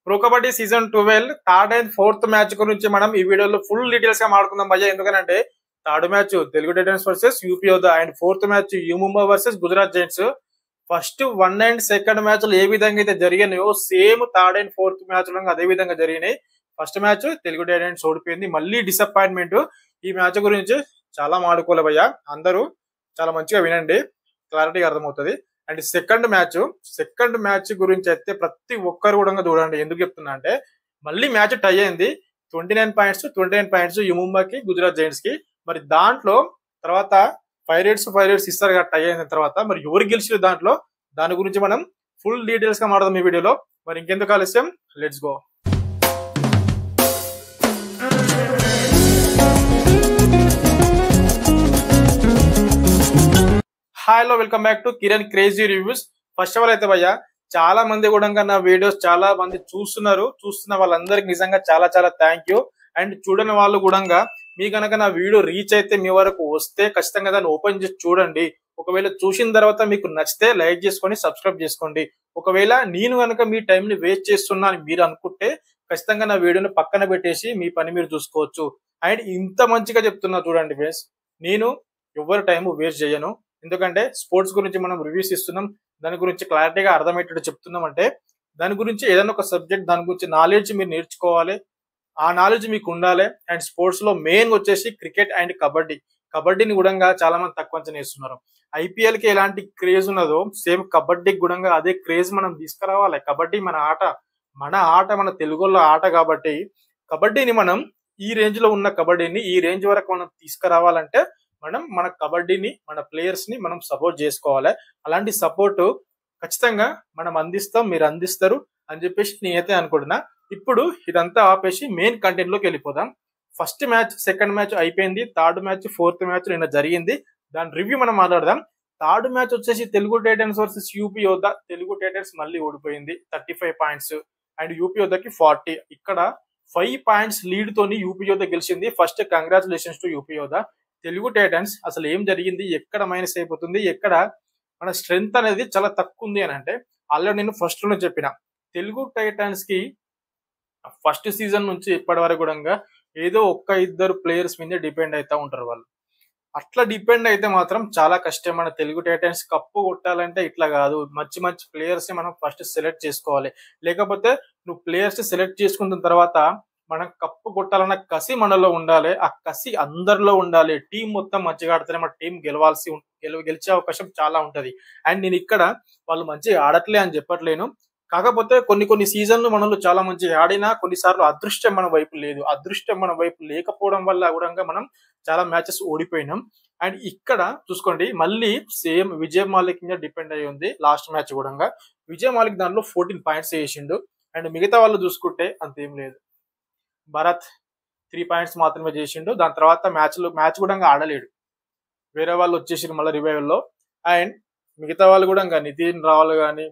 Pro kabaddi season 12 third and fourth match గురించి మనం ఈ వీడియోలో ఫుల్ డీటెయిల్స్ గా మాట్లాడుకుందాం భయ్య. ఎందుకంటే third match Telugu Titans versus UP Yoddha and fourth match U Mumba versus Gujarat Giants. First one and second match ఏ విధంగా అయితే జరిగినాయో same third and fourth match అదే విధంగా జరిగినాయి. ఫస్ట్ మ్యాచ్ తెలుగు టైటన్స్ ఓడిపోయింది, మళ్ళీ డిసప్పాయింట్మెంట్. ఈ మ్యాచ్ గురించి చాలా మాడుకోలే భయ్య, అందరూ చాలా మంచిగా వినండి, క్లారిటీగా అర్థమవుతుంది. అండ్ సెకండ్ మ్యాచ్ గురించి అయితే ప్రతి ఒక్కరు కూడా చూడండి. ఎందుకు చెప్తున్నా అంటే మళ్ళీ మ్యాచ్ టై అయింది, 29 పాయింట్స్ యుముంబాకి గుజరాత్ జైంట్స్ కి. మరి దాంట్లో తర్వాత 5 రేట్స్ ఇస్తారు కదా టై అయిన తర్వాత, మరి ఎవరు గెలిచిన దాని గురించి మనం ఫుల్ డీటెయిల్స్ గా మాట్లాడదాం ఈ వీడియోలో. మరి ఇంకెందుకు ఆలస్యం, let's go. Hello welcome back to Kiran crazy reviews. First of all అయితే భయ్య, చాలా మంది కూడా నా వీడియోస్ చాలా మంది చూస్తున్న వాళ్ళందరికి నిజంగా చాలా చాలా థ్యాంక్ యూ. అండ్ చూడని వాళ్ళు కూడా మీ కనుక నా వీడియో రీచ్ అయితే మీ వరకు వస్తే ఖచ్చితంగా దాన్ని ఓపెన్ చేసి చూడండి. ఒకవేళ చూసిన తర్వాత మీకు నచ్చితే లైక్ చేసుకొని సబ్స్క్రైబ్ చేసుకోండి. ఒకవేళ నేను కనుక మీ టైం ని వేస్ట్ చేస్తున్నా అని మీరు అనుకుంటే ఖచ్చితంగా నా వీడియోని పక్కన పెట్టేసి మీ పని మీరు చూసుకోవచ్చు. అండ్ ఇంత మంచిగా చెప్తున్నా చూడండి ఫ్రెండ్స్, నేను ఎవరి టైం వేస్ట్ చేయను. ఎందుకంటే స్పోర్ట్స్ గురించి మనం రివ్యూస్ ఇస్తున్నాం, దాని గురించి క్లారిటీగా అర్థమయ్యేటట్టు చెప్తున్నాం. అంటే దాని గురించి ఏదైనా ఒక సబ్జెక్ట్, దాని గురించి నాలెడ్జ్ మీరు నేర్చుకోవాలి, ఆ నాలెడ్జ్ మీకు ఉండాలి. అండ్ స్పోర్ట్స్ లో మెయిన్ వచ్చేసి క్రికెట్ అండ్ కబడ్డీని కూడా చాలా మంది తక్కువ అంచనా వేస్తున్నారు. ఐపీఎల్ కి ఎలాంటి క్రేజ్ ఉన్నదో సేమ్ కబడ్డీకి కూడా అదే క్రేజ్ మనం తీసుకురావాలి. కబడ్డీ మన ఆట మన తెలుగులో ఆట కాబట్టి కబడ్డీని మనం ఈ రేంజ్ లో ఉన్న కబడ్డీని ఈ రేంజ్ వరకు మనం తీసుకురావాలంటే మనం మన కబడ్డీని, మన ప్లేయర్స్ ని మనం సపోర్ట్ చేసుకోవాలి. అలాంటి సపోర్ట్ ఖచ్చితంగా మనం అందిస్తాం, మీరు అందిస్తారు అని చెప్పేసి నేనైతే అనుకుంటున్నా. ఇప్పుడు ఇదంతా ఆపేసి మెయిన్ కంటెంట్ లోకి వెళ్ళిపోదాం. ఫస్ట్ మ్యాచ్, సెకండ్ మ్యాచ్ అయిపోయింది, థర్డ్ మ్యాచ్, ఫోర్త్ మ్యాచ్ నిన్న జరిగింది. దాని రివ్యూ మనం మాట్లాడదాం. థర్డ్ మ్యాచ్ వచ్చేసి తెలుగు టైటన్స్ వర్సెస్ యూపీ యోధా. తెలుగు టైటన్స్ మళ్ళీ ఓడిపోయింది, 35 పాయింట్స్ అండ్ యూపీ యోధాకి 40. ఇక్కడ 5 పాయింట్స్ లీడ్ తోని యూపీ యోధా గెలిచింది. ఫస్ట్ కంగ్రాచులేషన్స్ టు యూపీ యోధా. తెలుగు టైటన్స్ అసలు ఏం జరిగింది, ఎక్కడ మైనస్ అయిపోతుంది, ఎక్కడ మన స్ట్రెంగ్త్ అనేది చాలా తక్కువ ఉంది అని అంటే ఆల్రెడీ నేను ఫస్ట్ లో చెప్పిన. తెలుగు టైటన్స్ కి ఫస్ట్ సీజన్ నుంచి ఇప్పటి వరకు కూడా ఏదో ఒక్క ఇద్దరు ప్లేయర్స్ మీద డిపెండ్ అవుతా ఉంటారు వాళ్ళు. అట్లా డిపెండ్ అయితే మాత్రం చాలా కష్టం. మన తెలుగు టైటన్స్ కప్పు కొట్టాలంటే ఇట్లా కాదు, మంచి మంచి ప్లేయర్స్ ని మనం ఫస్ట్ సెలెక్ట్ చేసుకోవాలి. లేకపోతే నువ్వు ప్లేయర్స్ సెలెక్ట్ చేసుకున్న తర్వాత మనం కప్పు కొట్టాలన్న కసి మనలో ఉండాలి, ఆ కసి అందరిలో ఉండాలి. టీం మొత్తం మంచిగా ఆడితేనే మన టీం గెలిచే అవకాశం చాలా ఉంటది. అండ్ నేను ఇక్కడ వాళ్ళు మంచిగా ఆడట్లే అని చెప్పట్లేను, కాకపోతే కొన్ని సీజన్లు మనలో చాలా మంచిగా ఆడినా కొన్నిసార్లు అదృష్టం మన వైపు లేదు. అదృష్టం మన వైపు లేకపోవడం వల్ల కూడా మనం చాలా మ్యాచెస్ ఓడిపోయినాం. అండ్ ఇక్కడ చూసుకోండి, మళ్ళీ సేమ్ విజయ్ మాలిక్ మీద డిపెండ్ అయ్యి ఉంది. లాస్ట్ మ్యాచ్ కూడా విజయ్ మాలిక్ దాంట్లో 14 పాయింట్స్ వేసిండు. అండ్ మిగతా వాళ్ళు చూసుకుంటే అంతేం లేదు. భరత్ 3 పాయింట్స్ మాత్రమే చేసిండు. దాని తర్వాత మ్యాచ్ కూడా ఆడలేడు, వేరే వాళ్ళు వచ్చేసిండు మళ్ళీ రివైవల్ లో. అండ్ మిగతా వాళ్ళు కూడా నితిన్ రావల్ కానీ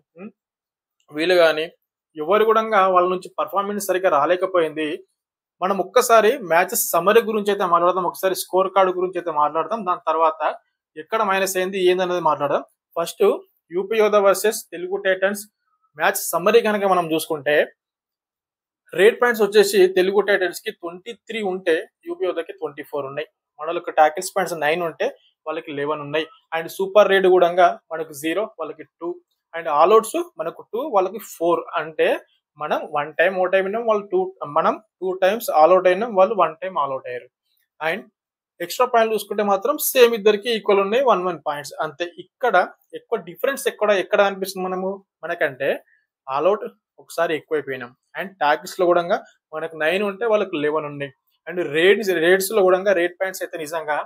వీళ్ళు కానీ ఎవరు కూడా వాళ్ళ నుంచి పర్ఫార్మెన్స్ సరిగ్గా రాలేకపోయింది. మనం ఒక్కసారి మ్యాచెస్ సమరీ గురించి అయితే మాట్లాడదాం, ఒకసారి స్కోర్ కార్డు గురించి అయితే మాట్లాడదాం, దాని తర్వాత ఎక్కడ మైనస్ అయింది ఏందనేది మాట్లాడదాం. ఫస్ట్ యూపీ యోధా versus Telugu Titans match summary కనుక మనం చూసుకుంటే రేట్ పాయింట్స్ వచ్చేసి తెలుగు టైటన్స్ కి 23 ఉంటే యూపీ యోధాకి 24 ఉన్నాయి. మనకు టాకిల్స్ పాయింట్స్ 9 ఉంటే వాళ్ళకి 11 ఉన్నాయి. అండ్ సూపర్ రేట్ కూడా మనకు 0, వాళ్ళకి 2. అండ్ ఆల్అౌట్స్ మనకు 2, వాళ్ళకి 4. అంటే మనం 1 టైం అవుట్ అయినాం, వాళ్ళు 2, మనం 2 టైమ్స్ ఆల్అౌట్ అయినాం, వాళ్ళు 1 టైం ఆల్అౌట్ అయ్యారు. అండ్ ఎక్స్ట్రా పాయింట్ చూసుకుంటే మాత్రం సేమ్ ఇద్దరికి ఈక్వల్ ఉన్నాయి, 1 పాయింట్స్ అంతే. ఇక్కడ ఎక్కువ డిఫరెన్స్ ఎక్కడ అనిపిస్తుంది మనకంటే ఆల్అౌట్ ఒకసారి ఎక్కువైపోయినాం. అండ్ టాకిల్స్ లో కూడా మనకు 9 ఉంటే వాళ్ళకి 11 ఉన్నాయి. అండ్ రేట్స్ లో కూడా రేట్ పాయింట్స్ అయితే నిజంగా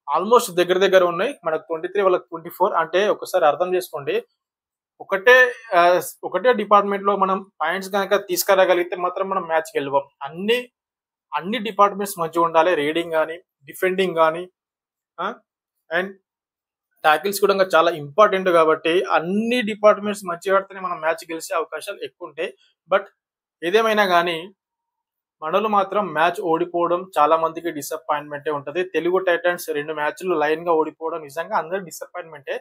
ఆల్మోస్ట్ దగ్గర ఉన్నాయి. మనకు 23, వాళ్ళకి 24. అంటే ఒకసారి అర్థం చేసుకోండి, ఒకటే డిపార్ట్మెంట్ లో మనం పాయింట్స్ కనుక తీసుకురాగలిగితే మాత్రం మనం మ్యాచ్ గెలవం. అన్ని డిపార్ట్మెంట్స్ మంచిగా ఉండాలి, రీడింగ్ కానీ, డిఫెండింగ్ కానీ, అండ్ టాకిల్స్ కూడా చాలా ఇంపార్టెంట్. కాబట్టి అన్ని డిపార్ట్మెంట్స్ మంచిగా ఆడితేనే మనం మ్యాచ్ గెలిచే అవకాశాలు ఎక్కువ ఉంటాయి. బట్ ఏదేమైనా కానీ మనలో మాత్రం మ్యాచ్ ఓడిపోవడం చాలా మందికి డిసప్పాయింట్మెంటే ఉంటది. తెలుగు టైటన్స్ 2 మ్యాచ్లు లైన్ గా ఓడిపోవడం నిజంగా అందరూ డిసప్పాయింట్మెంటే.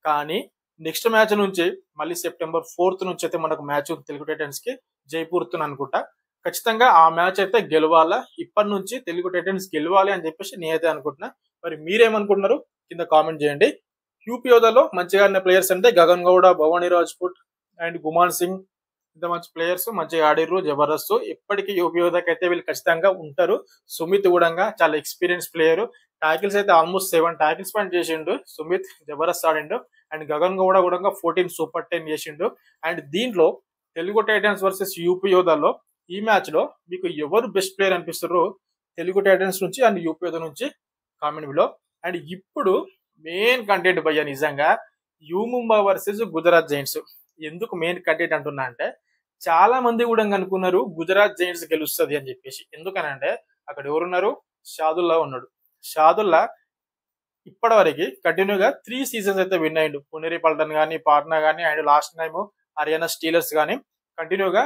కానీ నెక్స్ట్ మ్యాచ్ నుంచి మళ్ళీ సెప్టెంబర్ 4th నుంచి అయితే మనకు మ్యాచ్ ఉంది తెలుగు టైటన్స్ కి జైపూర్తో అనుకుంటా. ఖచ్చితంగా ఆ మ్యాచ్ అయితే గెలవాలా, ఇప్పటి నుంచి తెలుగు టైటన్స్ గెలవాలి అని చెప్పేసి నేనైతే అనుకుంటున్నా. మరి మీరేమనుకుంటున్నారు కింద కామెంట్ చేయండి. యూపీఓదాలో మంచిగా ఆడిన ప్లేయర్స్ అంటే గగన్ గౌడ, భవానీ రాజ్పుట్ అండ్ గుమాన్ సింగ్, ఇంత మంచి ప్లేయర్స్ మంచిగా ఆడిర్రు, జబర్దస్త్. ఇప్పటికీ యూపీఓదాకి అయితే వీళ్ళు ఖచ్చితంగా ఉంటారు. సుమిత్ కూడా చాలా ఎక్స్పీరియన్స్ ప్లేయర్, టాకిల్స్ అయితే ఆల్మోస్ట్ 7 టాకిల్స్ పాయింట్ చేసిండు సుమిత్, జబర్దస్త్ ఆడిండు. అండ్ గగన్ గౌడ కూడా 14 సూపర్ 10 చేసిండు. అండ్ దీంట్లో తెలుగు టైటన్స్ వర్సెస్ యూపీఓదాలో ఈ మ్యాచ్ లో మీకు ఎవరు బెస్ట్ ప్లేయర్ అనిపిస్తారో తెలుగు టైటన్స్ నుంచి అండ్ యూపీఓదా నుంచి కామెంట్ బిలో. అండ్ ఇప్పుడు మెయిన్ కంటెంట్ భయ్య, నిజంగా you Mumba versus Gujarat Giants. ఎందుకు మెయిన్ కంటెంట్ అంటున్నా అంటే చాలా మంది కూడా అనుకున్నారు గుజరాత్ జైంట్స్ గెలుస్తుంది అని చెప్పేసి. ఎందుకనంటే అక్కడ ఎవరున్నారు, షాదుల్లా ఉన్నాడు. షాదుల్లా ఇప్పటి వరకు కంటిన్యూగా 3 సీజన్స్ అయితే విన్ అయ్యిండు. పునేరి పల్టన్ కానీ, పాట్నా కానీ and last time Haryana Steelers కానీ కంటిన్యూగా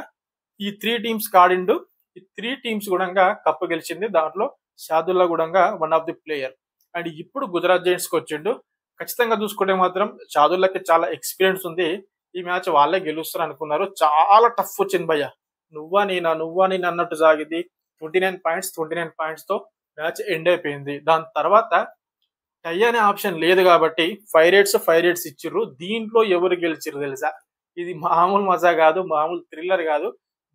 ఈ 3 టీమ్స్ ఆడిండు. ఈ 3 టీమ్స్ కూడా కప్పు గెలిచింది. దాంట్లో షాదుల్లా కూడా one of the player. And ఇప్పుడు గుజరాత్ జైంట్స్ కి వచ్చిండు. ఖచ్చితంగా చూసుకుంటే మాత్రం షాదుల్లాకి చాలా ఎక్స్పీరియన్స్ ఉంది. ఈ మ్యాచ్ వాళ్ళే గెలుస్తారు అనుకున్నారు. చాలా టఫ్ వచ్చింది భయ్య, నువ్వా నేనా అన్నట్టు సాగింది. 29 పాయింట్స్ తో మ్యాచ్ ఎండ్ అయిపోయింది. దాని తర్వాత టై అనే ఆప్షన్ లేదు కాబట్టి 5 రేట్స్ ఇచ్చిర్రు. దీంట్లో ఎవరు గెలిచిర్రు తెలుసా? ఇది మామూలు మజా కాదు, మామూలు థ్రిల్లర్ కాదు,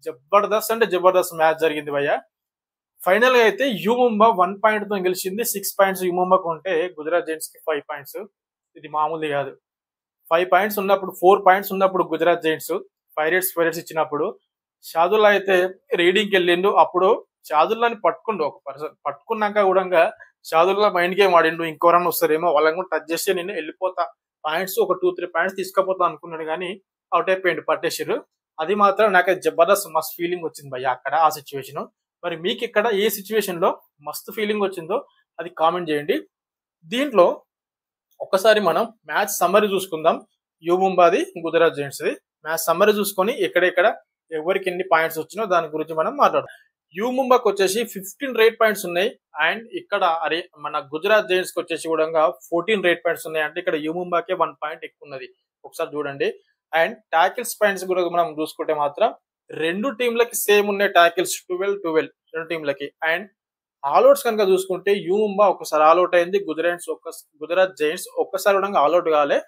జబర్దస్త్ అంటే జబర్దస్త్ మ్యాచ్ జరిగింది భయ్య. ఫైనల్ గా అయితే యూ ముంబా 1 పాయింట్ తో గెలిచింది. 6 పాయింట్స్ యూ ముంబాకు ఉంటే గుజరాత్ జైంట్స్ కి 5 పాయింట్స్. ఇది మామూలుది కాదు. 5 పాయింట్స్ ఉన్నప్పుడు, 4 పాయింట్స్ ఉన్నప్పుడు గుజరాత్ జైంట్స్ 5 రేట్స్ ఇచ్చినప్పుడు షాదుల్లా అయితే రీడింగ్కి వెళ్ళిండు. అప్పుడు షాదుల్లాని పట్టుకుండు ఒక పర్సన్. పట్టుకున్నాక కూడా షాదుల్లా మైండ్ గేమ్ ఆడిండు, ఇంకోరన్నా వస్తారేమో వాళ్ళని కూడా టచ్ చేస్తే నేను వెళ్ళిపోతా, పాయింట్స్ ఒక 2-3 పాయింట్స్ తీసుకపోతా అనుకున్నాడు. కానీ అవుట్ అయిపోయింది, పట్టేసారు. అది మాత్రం నాకు జబర్దస్త్ మస్త్ ఫీలింగ్ వచ్చింది భయ్య అక్కడ ఆ సిచ్యువేషన్. మరి మీకు ఇక్కడ ఏ సిచ్యువేషన్ లో మస్తు ఫీలింగ్ వచ్చిందో అది కామెంట్ చేయండి. దీంట్లో ఒక్కసారి మనం మ్యాచ్ సమ్మరీ చూసుకుందాం. యూ ముంబాది గుజరాత్ జైంట్స్ది మ్యాచ్ సమ్మరీ చూసుకొని ఎక్కడెక్కడ ఎవరికి ఎన్ని పాయింట్స్ వచ్చినో దాని గురించి మనం మాట్లాడదాం. యూ ముంబాకి వచ్చేసి 15 రేట్ పాయింట్స్ ఉన్నాయి. అండ్ ఇక్కడ మన గుజరాత్ జైంట్స్ కి వచ్చేసి కూడా 14 రేట్ పాయింట్స్ ఉన్నాయి. అంటే ఇక్కడ యూ ముంబాకే 1 పాయింట్ ఎక్కువ ఉన్నది, ఒకసారి చూడండి. అండ్ టాకిల్స్ పాయింట్స్ కూడా మనం చూసుకుంటే మాత్రం రెండు టీంలకి సేమ్ ఉన్నాయి టాకిల్స్, 12 రెండు టీంలకి. అండ్ ఆల్అౌట్స్ కనుక చూసుకుంటే యూ ముంబా ఒకసారి ఆల్అౌట్ అయింది, గుజరాత్ జైంట్స్ ఒక్కసారి కూడా ఆల్అౌట్ కాలే.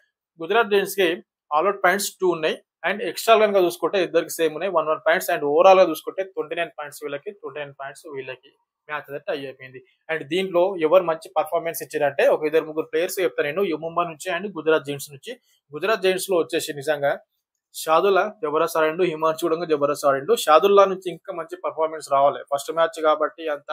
గుజరాత్ జైంట్స్ కి ఆల్అౌట్ పాయింట్స్ 2 ఉన్నాయి. అండ్ ఎక్స్ట్రా కనుక చూసుకుంటే ఇద్దరికి సేమ్ ఉన్నాయి, 1 పాయింట్స్. అండ్ ఓవరాల్ గా చూసుకుంటే 29 పాయింట్స్ వీళ్ళకి, 29 పాయింట్స్ వీళ్ళకి. మ్యాచ్ అయితే టై అయిపోయింది. అండ్ దీంట్లో ఎవరు మంచి పర్ఫార్మెన్స్ ఇచ్చారంటే ఒక 2-3 ప్లేయర్స్ చెప్తాను నేను, యూ ముంబా నుంచి అండ్ గుజరాత్ జైంట్స్ నుంచి. గుజరాత్ జైంట్స్ లో వచ్చేసి నిజంగా షాదుల్లా జబర్దస్త్ ఆడిండు, హిమాన్షు కూడా జబర్దస్త్ ఆడిండు. షాదుల్లా నుంచి ఇంకా మంచి పర్ఫార్మెన్స్ రావాలి, ఫస్ట్ మ్యాచ్ కాబట్టి అంత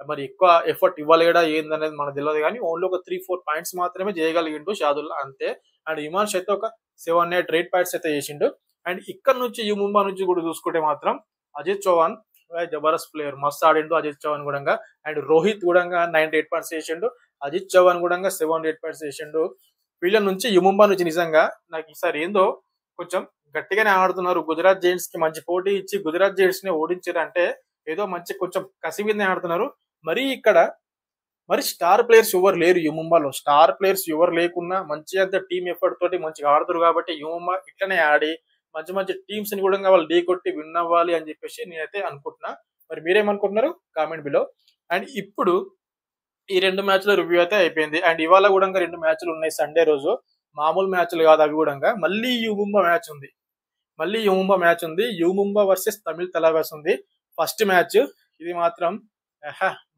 మరి ఎక్కువ ఎఫర్ట్ ఇవ్వలేడా ఏందనేది మనకు తెలియదు. కానీ ఓన్లీ ఒక 3-4 పాయింట్స్ మాత్రమే చేయగలిగిండు షాదుల్లా, అంతే. అండ్ హిమాన్షు అయితే ఒక 7-8 రేట్ పాయింట్స్ అయితే చేసిండు. అండ్ ఇక్కడ నుంచి యూ ముంబా నుంచి కూడా చూసుకుంటే మాత్రం అజిత్ చౌహాన్ జబర్దస్త్ ప్లేయర్, మస్తు ఆడిండు అజిత్ చౌహాన్ కూడా. అండ్ రోహిత్ కూడా 9 రేట్ పాయింట్స్ చేసిండు, అజిత్ చౌహాన్ కూడా 7 రేట్ పాయింట్స్ చేసిండు. వీళ్ళ నుంచి యూ ముంబా నుంచి నిజంగా నాకు ఈసారి ఏందో కొంచెం గట్టిగానే ఆడుతున్నారు. గుజరాత్ జైంట్స్ కి మంచి పోటీ ఇచ్చి గుజరాత్ జైంట్స్ ని ఓడించారు అంటే ఏదో మంచి కొంచెం కసి మీదనే ఆడుతున్నారు. మరి ఇక్కడ మరి స్టార్ ప్లేయర్స్ ఎవరు లేరు యూ ముంబాలో. స్టార్ ప్లేయర్స్ ఎవరు లేకున్నా మంచి అంత టీమ్ ఎఫర్ట్ తోటి మంచిగా ఆడుతారు కాబట్టి యూ ముంబా ఇట్లనే ఆడి మంచి మంచి టీమ్స్ ని కూడా వాళ్ళు ఢీ కొట్టి విన్ అవ్వాలి అని చెప్పేసి నేనైతే అనుకుంటున్నా. మరి మీరేమనుకుంటున్నారు కామెంట్ బిలో. అండ్ ఇప్పుడు ఈ 2 మ్యాచ్ల రివ్యూ అయితే అయిపోయింది. అండ్ ఇవాళ కూడా 2 మ్యాచ్లు ఉన్నాయి సండే రోజు, మామూలు మ్యాచ్లు కాదు అవి కూడా. మళ్ళీ యూ ముంబా మ్యాచ్ ఉంది, యూ ముంబా వర్సెస్ తమిళ్ తలవాస్ ఉంది ఫస్ట్ మ్యాచ్. ఇది మాత్రం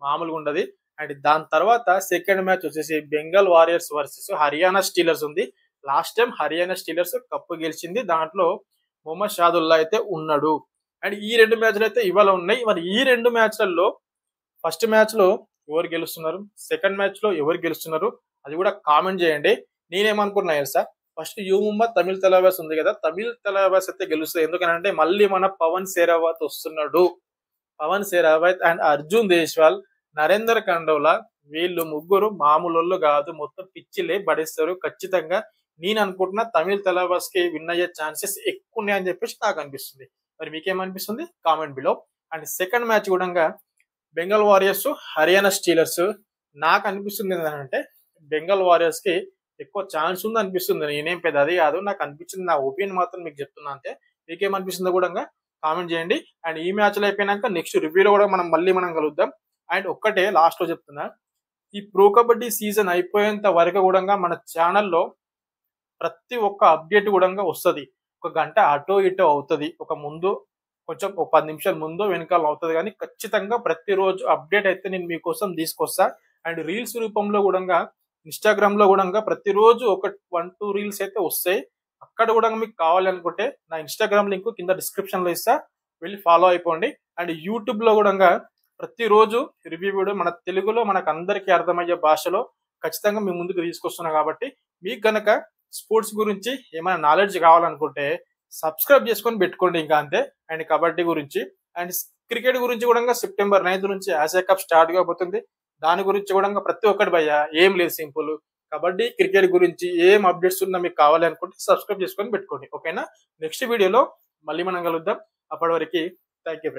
మామూలుగా ఉండదు. అండ్ దాని తర్వాత సెకండ్ మ్యాచ్ వచ్చేసి Bengal Warriors versus Haryana Steelers ఉంది. Last time Haryana Steelers cup గెలిచింది, దాంట్లో మొహమ్మద్ షాదుల్లా అయితే ఉన్నాడు. అండ్ ఈ 2 మ్యాచ్లు అయితే ఇవాళ ఉన్నాయి. మరి ఈ 2 మ్యాచ్లలో ఫస్ట్ మ్యాచ్ లో ఎవరు గెలుస్తున్నారు, సెకండ్ మ్యాచ్ లో ఎవరు గెలుస్తున్నారు అది కూడా కామెంట్ చేయండి. నేనేమనుకున్నా sir, first U Mumba Tamil Thalaivas ఉంది కదా, తమిళ్ తలవాస్ అయితే గెలుస్తుంది. ఎందుకంటే మళ్ళీ మన పవన్ శేరావత్ వస్తున్నాడు. పవన్ శేరావత్ అండ్ అర్జున్ దేశ్వాల్, నరేందర్ కండోలా, వీళ్ళు ముగ్గురు మామూలు కాదు, మొత్తం పిచ్చిలే పడేస్తారు ఖచ్చితంగా. నేను అనుకుంటున్నా తమిళ్ తలవాస్ కి విన్ అయ్యే ఛాన్సెస్ ఎక్కువ ఉన్నాయని చెప్పేసి నాకు అనిపిస్తుంది. మరి మీకేమనిపిస్తుంది comment below. And second match కూడా బెంగాల్ వారియర్స్ హర్యానా స్టీలర్స్. నాకు అనిపిస్తుంది ఏంటంటే బెంగాల్ వారియర్స్ కి ఎక్కువ ఛాన్స్ ఉంది అనిపిస్తుంది. నేనేం పెద్ద అది కాదు, నాకు అనిపించింది, నా ఒపీనియన్ మాత్రం మీకు చెప్తున్నా అంతే. మీకేమనిపిస్తుందో కూడా కామెంట్ చేయండి. అండ్ ఈ మ్యాచ్లు అయిపోయినాక నెక్స్ట్ రివ్యూలో కూడా మనం కలుద్దాం. అండ్ ఒక్కటే లాస్ట్ లో చెప్తున్నా, ఈ ప్రో కబడ్డీ సీజన్ అయిపోయేంత వరకు కూడా మన ఛానల్లో ప్రతి ఒక్క అప్డేట్ కూడా వస్తుంది. ఒక గంట అటో ఇటో అవుతుంది, ఒక ముందు కొంచెం ఒక 10 నిమిషాలు ముందు వెనకాల అవుతుంది, కానీ ఖచ్చితంగా ప్రతిరోజు అప్డేట్ అయితే నేను మీకోసం తీసుకొస్తా. అండ్ రీల్స్ రూపంలో కూడా ఇన్స్టాగ్రామ్ లో కూడా ప్రతిరోజు ఒక 1-2 రీల్స్ అయితే వస్తాయి. అక్కడ కూడా మీకు కావాలనుకుంటే నా ఇన్స్టాగ్రామ్ లింక్ కింద డిస్క్రిప్షన్ లో ఇస్తా, వెళ్ళి ఫాలో అయిపోండి. అండ్ యూట్యూబ్ లో కూడా ప్రతిరోజు రివ్యూ వీడియో మన తెలుగులో మనకు అందరికీ అర్థమయ్యే భాషలో ఖచ్చితంగా మీ ముందుకు తీసుకొస్తున్నా. కాబట్టి మీకు గనక స్పోర్ట్స్ గురించి ఏమైనా నాలెడ్జ్ కావాలనుకుంటే సబ్స్క్రైబ్ చేసుకొని పెట్టుకోండి, ఇంకా అంతే. అండ్ కబడ్డీ గురించి అండ్ క్రికెట్ గురించి కూడా సెప్టెంబర్ 9 నుంచి ఆసియా కప్ స్టార్ట్ కాబోతుంది. దాని గురించి కూడా ప్రతి ఒక్కటి భయ్యా, ఏం లేదు, సింపుల్. కబడ్డీ క్రికెట్ గురించి ఏం అప్డేట్స్ ఉన్నా మీకు కావాలి అనుకుంటే సబ్స్క్రైబ్ చేసుకొని పెట్టుకోండి, ఓకేనా. నెక్స్ట్ వీడియోలో మళ్ళీ మనం కలుద్దాం. అప్పటి వరకు థ్యాంక్ యూ.